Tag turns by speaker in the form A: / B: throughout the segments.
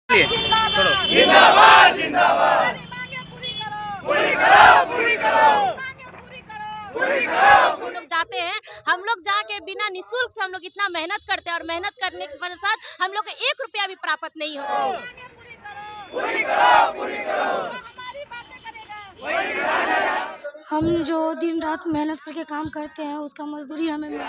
A: छोड़ो।
B: जिंदाबाद जिंदाबाद पूरी करो पूरी करो पूरी करो।
C: हम लोग जाते हैं, हम लोग जाके बिना निःशुल्क से हम लोग इतना मेहनत करते हैं और मेहनत करने के पश्चात हम लोग को 1 रुपया भी प्राप्त नहीं होता है।
B: पूरी करो पूरी करो।
D: हम जो दिन रात मेहनत करके काम करते हैं उसका मजदूरी हमें मिले।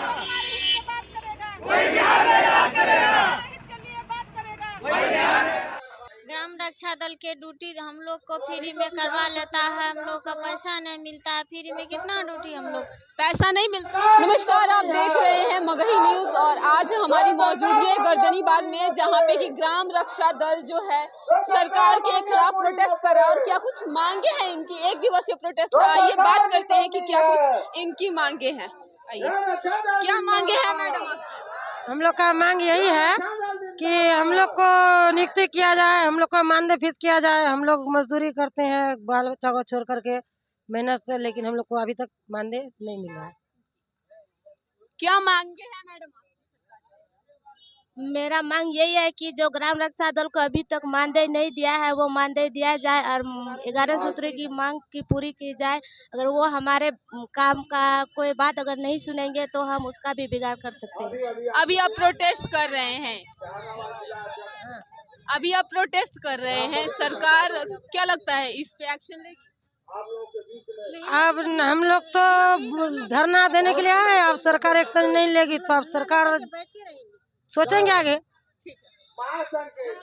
C: ग्राम रक्षा दल के ड्यूटी हम लोग को फ्री में करवा लेता है, हम लोग का पैसा नहीं मिलता है। फ्री में कितना ड्यूटी हम लोग
E: पैसा नहीं मिलता। नमस्कार, आप देख रहे हैं मगही न्यूज और आज हमारी मौजूदगी है गर्दनी बाग में, जहां पे कि ग्राम रक्षा दल जो है सरकार के खिलाफ प्रोटेस्ट कर रहा है और क्या कुछ मांगे हैं इनकी। 1 दिवसीय प्रोटेस्ट का आइए बात करते हैं कि क्या कुछ इनकी मांगे हैं। आइए, क्या मांगे हैं मैडम आपकी?
F: हम लोग का मांग यही है कि हम लोग को नियुक्ति किया जाए, हम लोग को मानदेय फीस किया जाए। हम लोग मजदूरी करते हैं बाल बच्चा को छोड़ करके मेहनत से, लेकिन हम लोग को अभी तक मानदेय नहीं मिला है।
E: क्या मांगे हैं मैडम?
C: मेरा मांग यही है कि जो ग्राम रक्षा दल को अभी तक मानदेय नहीं दिया है वो मानदेय दिया जाए और 11 सूत्र की मांग की पूरी की जाए। अगर वो हमारे काम का कोई बात अगर नहीं सुनेंगे तो हम उसका भी बिगाड़ कर सकते हैं।
E: अभी आप प्रोटेस्ट कर रहे हैं, अभी आप प्रोटेस्ट कर रहे हैं, सरकार क्या लगता है इस पे एक्शन लेगी?
F: अब हम लोग तो धरना देने के लिए आए, अब सरकार एक्शन नहीं लेगी तो अब सरकार सोचेंगे आगे।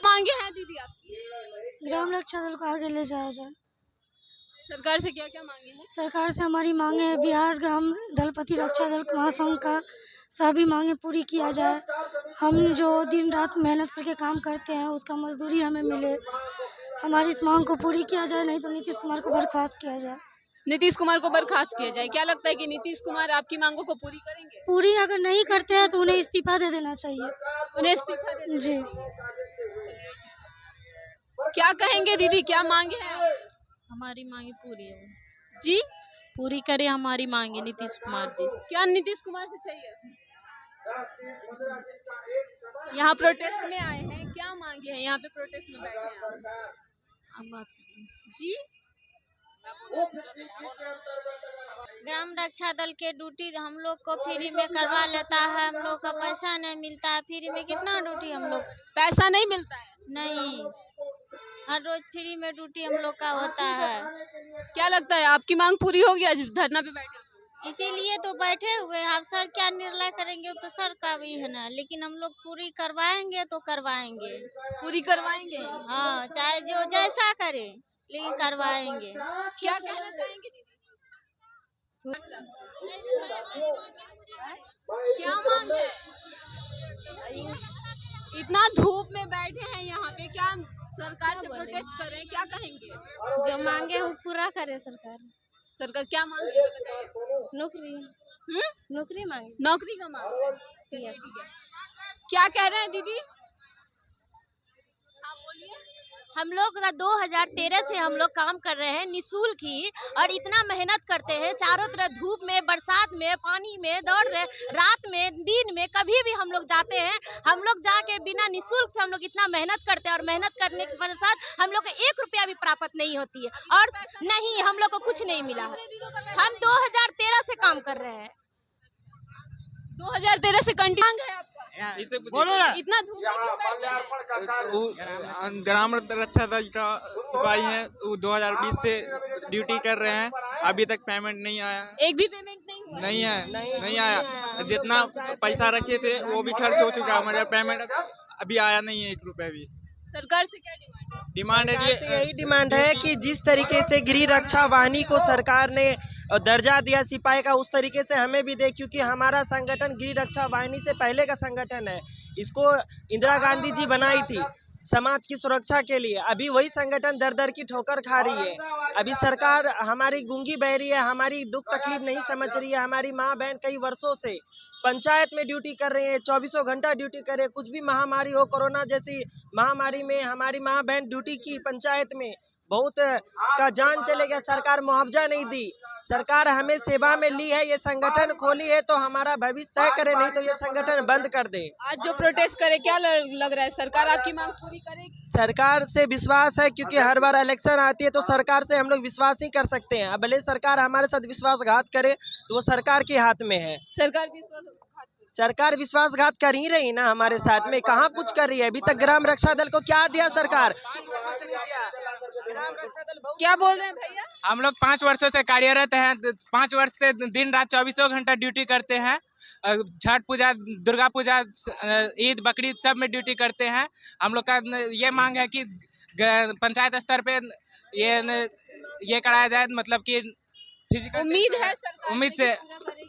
E: मांगे हैं दीदी आपकी?
D: ग्राम रक्षा दल को आगे ले जाया जाए।
E: सरकार से क्या क्या मांगे हैं?
D: सरकार से हमारी मांगे है बिहार ग्राम दलपति रक्षा दल महासंघ का सभी मांगे पूरी किया जाए। हम जो दिन रात मेहनत करके काम करते हैं उसका मजदूरी हमें मिले। हमारी इस मांग को पूरी किया जाए, नहीं तो नीतीश कुमार को बर्खास्त किया जाए।
E: नीतीश कुमार को बर्खास्त किया जाए। क्या लगता है कि नीतीश कुमार आपकी मांगों को पूरी करेंगे?
D: पूरी अगर नहीं करते हैं तो उन्हें इस्तीफा दे देना चाहिए।
E: उन्हें इस्तीफा दे देना
D: जी।
E: चाहिए। क्या कहेंगे दीदी, क्या मांगे हैं?
G: हमारी मांगे पूरी है,
E: जी
G: पूरी करे हमारी मांगे नीतीश कुमार जी।
E: क्या नीतीश कुमार से चाहिए? यहाँ प्रोटेस्ट में आए हैं, क्या मांगे हैं? यहाँ पे प्रोटेस्ट में बैठे हैं आप।
G: अब बात कीजिए
E: जी।
C: ग्राम रक्षा दल के ड्यूटी हम लोग को फ्री में करवा लेता है, हम लोग का पैसा नहीं मिलता है। फ्री में कितना ड्यूटी हम लोग
E: पैसा नहीं मिलता है?
C: नहीं, हर रोज फ्री में ड्यूटी हम लोग का होता है।
E: क्या लगता है आपकी मांग पूरी होगी आज धरना पे बैठे?
C: इसीलिए तो बैठे हुए हैं। अब सर क्या निर्णय करेंगे तो सर का भी है ना, लेकिन हम लोग पूरी करवाएंगे तो करवाएंगे।
E: पूरी करवाएंगे?
C: हाँ, चाहे जो जैसा करे लेकिन करवाएंगे।
E: क्या कहना चाहेंगे दीदी? क्या मांग है? इतना धूप में बैठे हैं यहाँ पे, क्या सरकार से प्रोटेस्ट कर रहे हैं, क्या कहेंगे?
C: जो मांगे वो पूरा करे सरकार।
E: सरकार क्या मांग रही है बताइए?
C: नौकरी, नौकरी मांगे।
E: नौकरी का मांग है। चलिए, ठीक है। क्या कह रहे हैं दीदी? हाँ बोलिए।
C: हम लोग 2013 से हम लोग काम कर रहे हैं निःशुल्क ही, और इतना मेहनत करते हैं चारों तरफ धूप में, बरसात में, पानी में दौड़ रहे, रात में, दिन में, कभी भी हम लोग जाते हैं। हम लोग जाके बिना निःशुल्क से हम लोग इतना मेहनत करते हैं और मेहनत करने के पश्चात हम लोग को 1 रुपया भी प्राप्त नहीं होती है। और नहीं, हम लोग को कुछ नहीं मिला है। हम 2013 से काम कर रहे हैं।
E: 2013 से कंटिन्यू है आपका?
B: बोलो ना।
E: इतना धूप में क्यों बैठे हैं?
H: ग्राम रक्षा दल का सिपाही है, वो 2020 से ड्यूटी कर रहे हैं, अभी तक पेमेंट नहीं आया।
E: एक भी पेमेंट नहीं हुआ?
H: नहीं है, नहीं आया। जितना पैसा रखे थे वो भी खर्च हो चुका है, हमारा पेमेंट अभी आया नहीं है 1 रुपया भी।
E: सरकार से क्या डिमांड है?
H: डिमांड है
I: यही डिमांड है कि जिस तरीके से गृह रक्षा वाहिनी को सरकार ने दर्जा दिया सिपाही का, उस तरीके से हमें भी दे, क्योंकि हमारा संगठन गृह रक्षा वाहिनी से पहले का संगठन है। इसको इंदिरा गांधी जी बनाई थी समाज की सुरक्षा के लिए। अभी वही संगठन दर दर की ठोकर खा रही है। अभी सरकार हमारी गूंगी बह रही है, हमारी दुख तकलीफ नहीं समझ रही है। हमारी माँ बहन कई वर्षों से पंचायत में ड्यूटी कर रहे हैं, 24 घंटा ड्यूटी कर रहे हैं। कुछ भी महामारी हो, कोरोना जैसी महामारी में हमारी माँ बहन ड्यूटी की पंचायत में, बहुत का जान चले गया। सरकार मुआवजा नहीं दी, सरकार हमें सेवा में ली है, ये संगठन खोली है तो हमारा भविष्य तय करे, नहीं तो ये संगठन बंद कर दे।
E: आज जो प्रोटेस्ट करे, क्या लग रहा है सरकार आपकी मांग पूरी करेगी?
I: सरकार से विश्वास है, क्योंकि हर बार इलेक्शन आती है तो सरकार से हम लोग विश्वास ही कर सकते हैं। अब भले सरकार हमारे साथ विश्वासघात करे तो वो सरकार के हाथ में है। सरकार विश्वासघात कर ही रही ना हमारे साथ में, कहाँ कुछ कर रही है। अभी तक ग्राम रक्षा दल को क्या दिया सरकार?
E: क्या बोल रहे हैं भैया?
H: हम लोग 5 वर्षों से कार्यरत हैं, 5 वर्ष से दिन रात 24 घंटा ड्यूटी करते हैं। छठ पूजा, दुर्गा पूजा, ईद, बकरीद सब में ड्यूटी करते हैं। हम लोग का ये मांग है कि पंचायत स्तर पे ये कराया जाए, मतलब कि फिजिकल।
E: उम्मीद है सरकार
H: उम्मीद से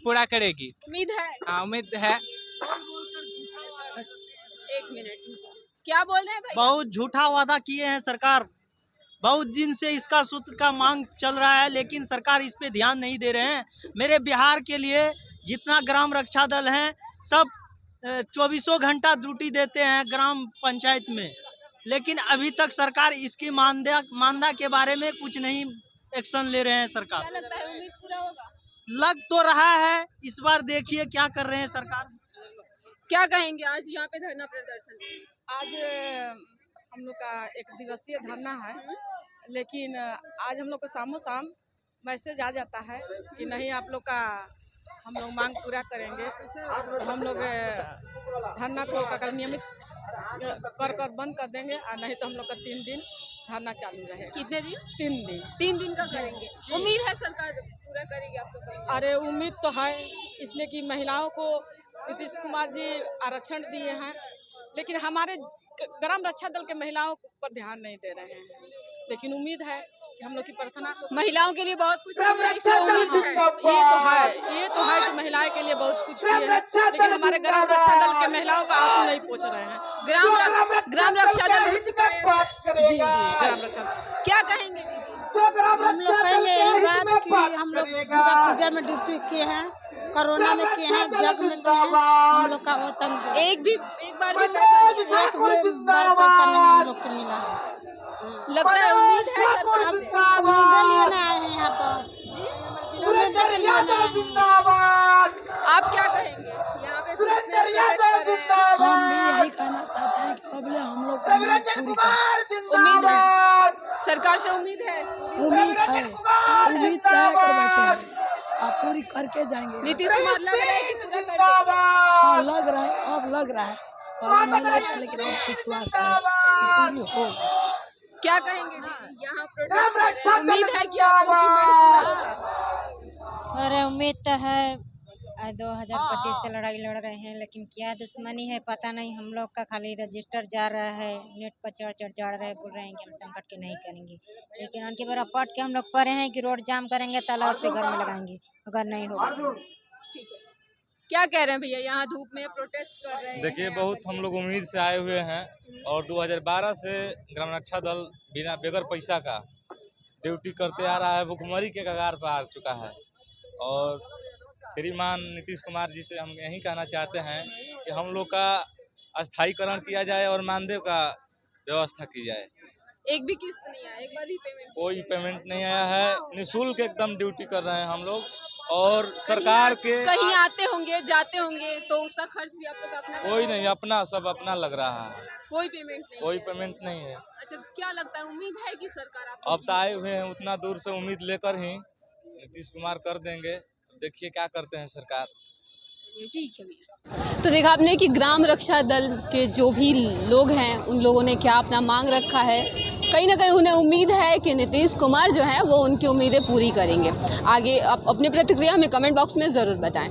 H: पूरा करेगी।
E: उम्मीद है?
H: हाँ, उम्मीद है।
E: 1 मिनट, क्या बोल रहे हैं भैया?
A: बहुत झूठा वादा किए हैं सरकार, बहुत दिन से इसका सूत्र का मांग चल रहा है, लेकिन सरकार इस पे ध्यान नहीं दे रहे हैं। मेरे बिहार के लिए जितना ग्राम रक्षा दल हैं सब 24 घंटा ड्यूटी देते हैं ग्राम पंचायत में, लेकिन अभी तक सरकार इसकी मानदा के बारे में कुछ नहीं एक्शन ले रहे हैं सरकार।
E: क्या लगता है उम्मीद पूरा होगा?
A: लग तो रहा है, इस बार देखिए क्या कर रहे हैं सरकार।
E: क्या कहेंगे आज यहाँ पे धरना प्रदर्शन?
J: आज हम लोग का 1 दिवसीय धरना है, लेकिन आज हम लोग को शामों शाम मैसेज आ जाता है कि नहीं, आप लोग का हम लोग मांग पूरा करेंगे। तो हम लोग धरना को नियमित कर बंद कर देंगे, और नहीं तो हम लोग का 3 दिन धरना चालू रहेगा।
E: कितने दिन?
J: 3 दिन।
E: 3 दिन का करेंगे। उम्मीद है सरकार पूरा करेगी आपको?
J: अरे उम्मीद तो है, इसलिए कि महिलाओं को नीतीश कुमार जी आरक्षण दिए हैं, लेकिन हमारे ग्राम रक्षा दल के महिलाओं पर ध्यान नहीं दे रहे हैं। लेकिन उम्मीद है कि हम लोग की प्रार्थना तो
E: महिलाओं के लिए बहुत कुछ किया है, इसलिए उम्मीद है।
J: ये तो है कि महिलाएं के लिए बहुत कुछ किए हैं, लेकिन हमारे ग्राम रक्षा दल के महिलाओं का आंसू नहीं पोंछ रहे हैं।
E: ग्राम रक्षा दल की शिकायत है?
J: जी ग्राम रक्षा दल।
E: क्या कहेंगे दीदी?
F: हम लोग कहेंगे यही बात कि हम लोग दुर्गा पूजा में ड्यूटी किए हैं, कोरोना में किए हैं, जग में किए हैं, हम लोग का वेतन
E: एक बार भी पैसा नहीं है?
F: एक भी बार पैसा नहीं हम लोग को मिला।
E: लगता है उम्मीद है सरकार से?
F: उम्मीदें लिए ना आए हैं यहाँ पर जी, उम्मीदें के लिए ना आए हैं।
E: आप क्या कहेंगे? यहाँ पे प्रोटेस्ट कर रहे हैं।
D: हम भी यही कहना चाहते हैं कि अगले हम लोग का मांग पूरी करें।
E: उम्मीद है सरकार से? उम्मीद है?
D: उम्मीद है, उम्मीद तय कर बैठे हैं, आप पूरी करके जाएंगे।
E: नीतीश कुमार लग रहा है कि पूरा कर देंगे?
D: हाँ, लग रहा है, अब लग रहा है, पहले नहीं लगता, लेकिन अब विश्वास है कि पूरी होगा।
E: क्या कहेंगे दीदी? यहाँ प्रोटेस्ट कर रहे हैं, उम्मीद है कि आप लोग की मांग पूरा होगा?
K: अरे उम्मीद तो है, 2025 से लड़ाई लड़ रहे हैं, लेकिन क्या दुश्मनी है पता नहीं। हम लोग का खाली रजिस्टर जा रहा है, नेट पर चढ़ रहे, बोल रहे हैं कि हम संकट के नहीं करेंगे, लेकिन उनके बड़ा पट के हम लोग पढ़े हैं कि रोड जाम करेंगे, ताला उसके घर में लगाएंगे, अगर नहीं होगा तो।
E: ठीक है, क्या कह रहे हैं भैया? यहाँ धूप में प्रोटेस्ट कर रहे हैं।
L: देखिए, बहुत हम लोग उम्मीद से आए हुए हैं, और 2012 से ग्राम रक्षा दल बगैर पैसा का ड्यूटी करते आ रहा है, भुखमरी के कगार पर आ चुका है। और श्रीमान नीतीश कुमार जी से हम यही कहना चाहते हैं कि हम लोग का अस्थायीकरण किया जाए और मानदेय का व्यवस्था की जाए।
E: एक भी किस्त नहीं आया, एक बार भी पेमेंट?
L: कोई पेमेंट नहीं आया है, निःशुल्क एकदम ड्यूटी कर रहे हैं हम लोग। और सरकार के
E: कहीं आते होंगे, जाते होंगे, तो उसका खर्च भी आप लोग का अपना?
L: कोई नहीं, अपना सब अपना लग रहा है,
E: कोई पेमेंट नहीं?
L: कोई पेमेंट नहीं है।
E: अच्छा, क्या लगता है उम्मीद है कि सरकार आप?
L: अब तो आए हुए हैं उतना दूर से, उम्मीद लेकर ही नीतीश कुमार कर देंगे, देखिए क्या करते हैं सरकार।
E: ठीक है भैया। तो देखा आपने कि ग्राम रक्षा दल के जो भी लोग हैं, उन लोगों ने क्या अपना मांग रखा है। कहीं ना कहीं उन्हें उम्मीद है कि नीतीश कुमार जो है वो उनकी उम्मीदें पूरी करेंगे। आगे आप अपनी प्रतिक्रिया हमें कमेंट बॉक्स में ज़रूर बताएं।